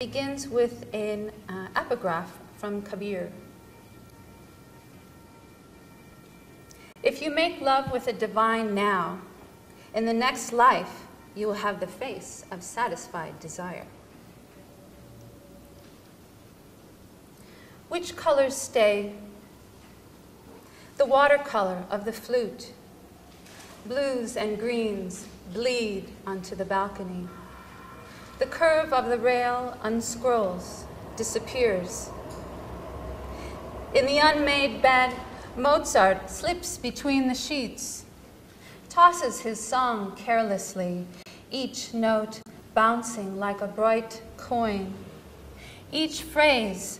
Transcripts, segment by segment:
begins with an epigraph from Kabir. If you make love with a divine now, in the next life you will have the face of satisfied desire. Which colors stay? The watercolor of the flute. Blues and greens bleed onto the balcony. The curve of the rail unscrolls, disappears. In the unmade bed, Mozart slips between the sheets, tosses his song carelessly, each note bouncing like a bright coin, each phrase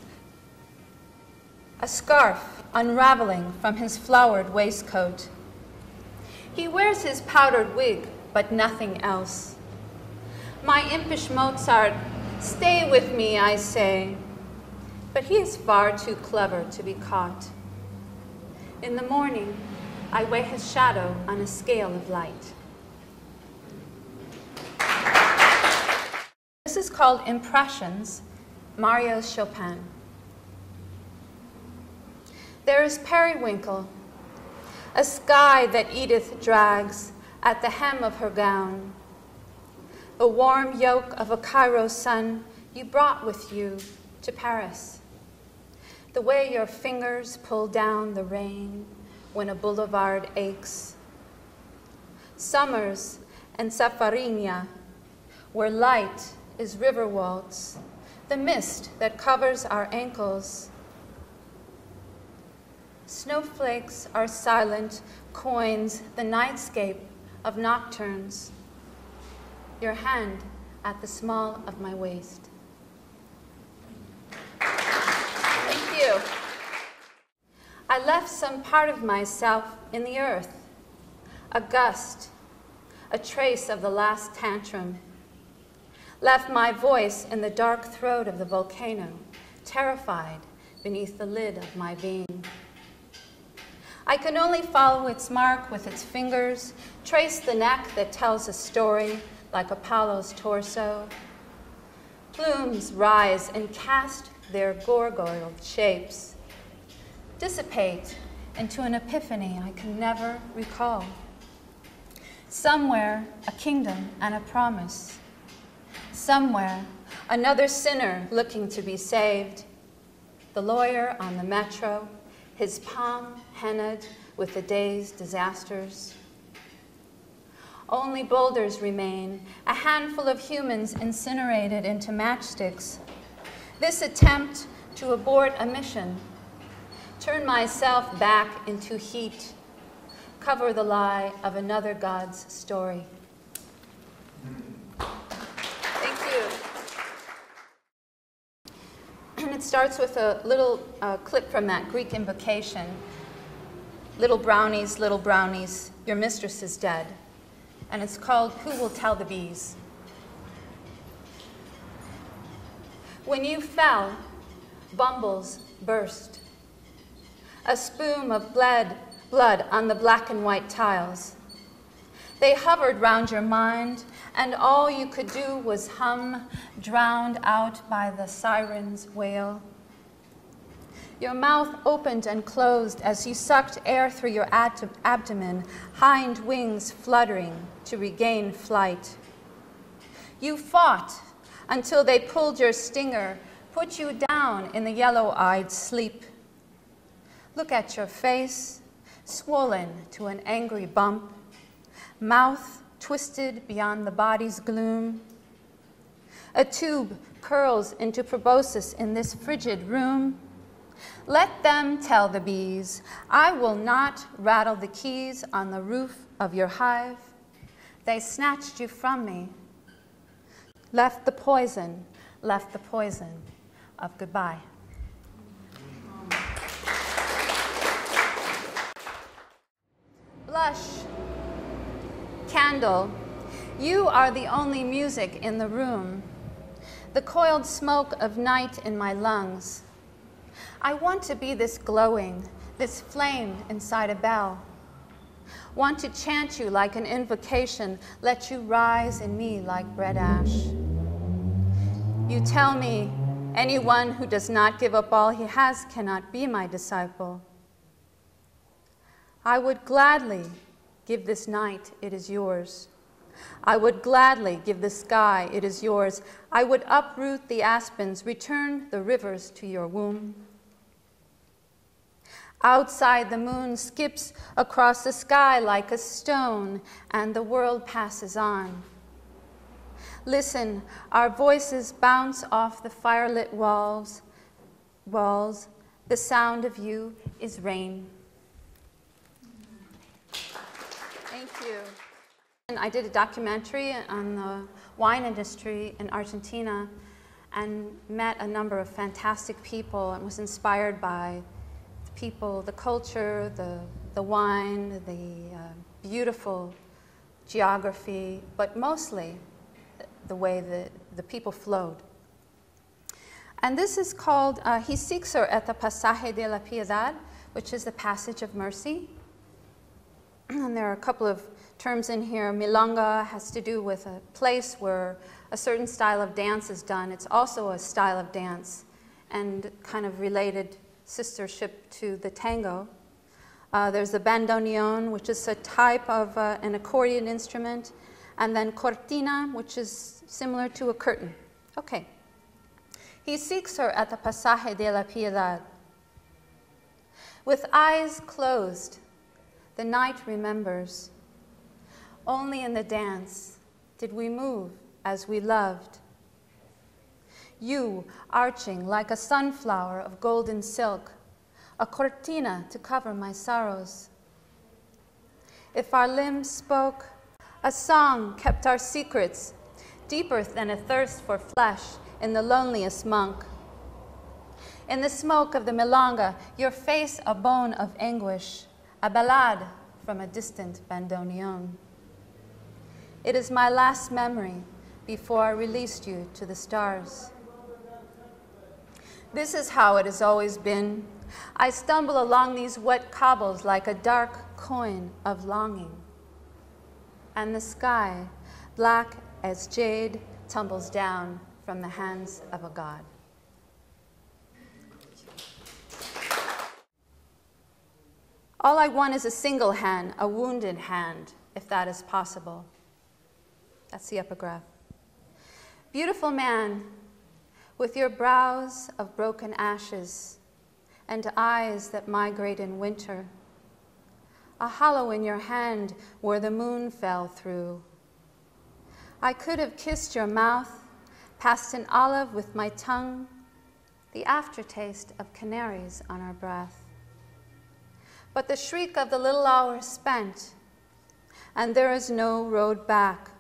a scarf unraveling from his flowered waistcoat. He wears his powdered wig, but nothing else. My impish Mozart, stay with me, I say, but he is far too clever to be caught. In the morning, I weigh his shadow on a scale of light. This is called Impressions, Mario Chopin. There is periwinkle, a sky that Edith drags at the hem of her gown, the warm yoke of a Cairo sun you brought with you to Paris, the way your fingers pull down the rain when a boulevard aches, summers and Safarinia, where light is river waltz, the mist that covers our ankles. Snowflakes are silent coins, the nightscape of nocturnes. Your hand at the small of my waist. Thank you. I left some part of myself in the earth, a gust, a trace of the last tantrum. Left my voice in the dark throat of the volcano, terrified beneath the lid of my being. I can only follow its mark with its fingers, trace the neck that tells a story like Apollo's torso. Plumes rise and cast their gargoyle shapes, dissipate into an epiphany I can never recall. Somewhere, a kingdom and a promise. Somewhere, another sinner looking to be saved. The lawyer on the metro, his palm hennaed with the day's disasters. Only boulders remain, a handful of humans incinerated into matchsticks. This attempt to abort a mission, turn myself back into heat, cover the lie of another God's story. Thank you. And it starts with a little clip from that Greek invocation. Little brownies, your mistress is dead. And it's called Who Will Tell the Bees? When you fell, bumbles burst. A spume of blood on the black and white tiles. They hovered round your mind, and all you could do was hum, drowned out by the siren's wail. Your mouth opened and closed as you sucked air through your abdomen, hind wings fluttering to regain flight. You fought until they pulled your stinger, put you down in the yellow-eyed sleep. Look at your face, swollen to an angry bump, mouth twisted beyond the body's gloom. A tube curls into proboscis in this frigid room. Let them tell the bees, I will not rattle the keys on the roof of your hive. They snatched you from me, left the poison of goodbye. Blush, candle, you are the only music in the room, the coiled smoke of night in my lungs. I want to be this glowing, this flame inside a bell. Want to chant you like an invocation, let you rise in me like bread ash. You tell me anyone who does not give up all he has cannot be my disciple. I would gladly give this night, it is yours. I would gladly give the sky, it is yours. I would uproot the aspens, return the rivers to your womb. Outside, the moon skips across the sky like a stone, and the world passes on. Listen, our voices bounce off the firelit walls. The sound of you is rain. Thank you. And I did a documentary on the wine industry in Argentina and met a number of fantastic people and was inspired by the people, the culture, the wine, the beautiful geography, but mostly the way that the people flowed. And this is called, he seeks her at the Pasaje de la Piedad, which is the Passage of Mercy. And there are a couple of terms in here. Milonga has to do with a place where a certain style of dance is done. It's also a style of dance and kind of related sistership to the tango. There's the bandoneon, which is a type of an accordion instrument, and then cortina, which is similar to a curtain. Okay. He seeks her at the Pasaje de la Piedad. With eyes closed, the night remembers. Only in the dance did we move as we loved. You arching like a sunflower of golden silk, a cortina to cover my sorrows. If our limbs spoke, a song kept our secrets, deeper than a thirst for flesh in the loneliest monk. In the smoke of the milonga, your face a bone of anguish, a ballade from a distant bandoneon. It is my last memory before I released you to the stars. This is how it has always been. I stumble along these wet cobbles like a dark coin of longing. And the sky, black as jade, tumbles down from the hands of a god. All I want is a single hand, a wounded hand, if that is possible. That's the epigraph. Beautiful man, with your brows of broken ashes and eyes that migrate in winter, a hollow in your hand where the moon fell through. I could have kissed your mouth, passed an olive with my tongue, the aftertaste of canaries on our breath. But the shriek of the little hour spent, and there is no road back.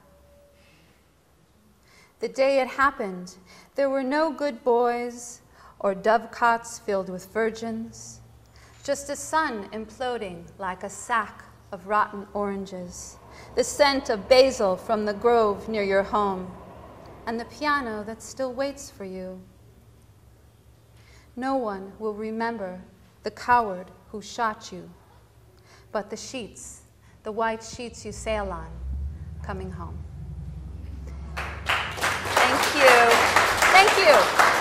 The day it happened, there were no good boys or dovecots filled with virgins, just a sun imploding like a sack of rotten oranges, the scent of basil from the grove near your home, and the piano that still waits for you. No one will remember the coward who shot you, but the sheets, the white sheets you sail on, coming home. Thank you. Thank you.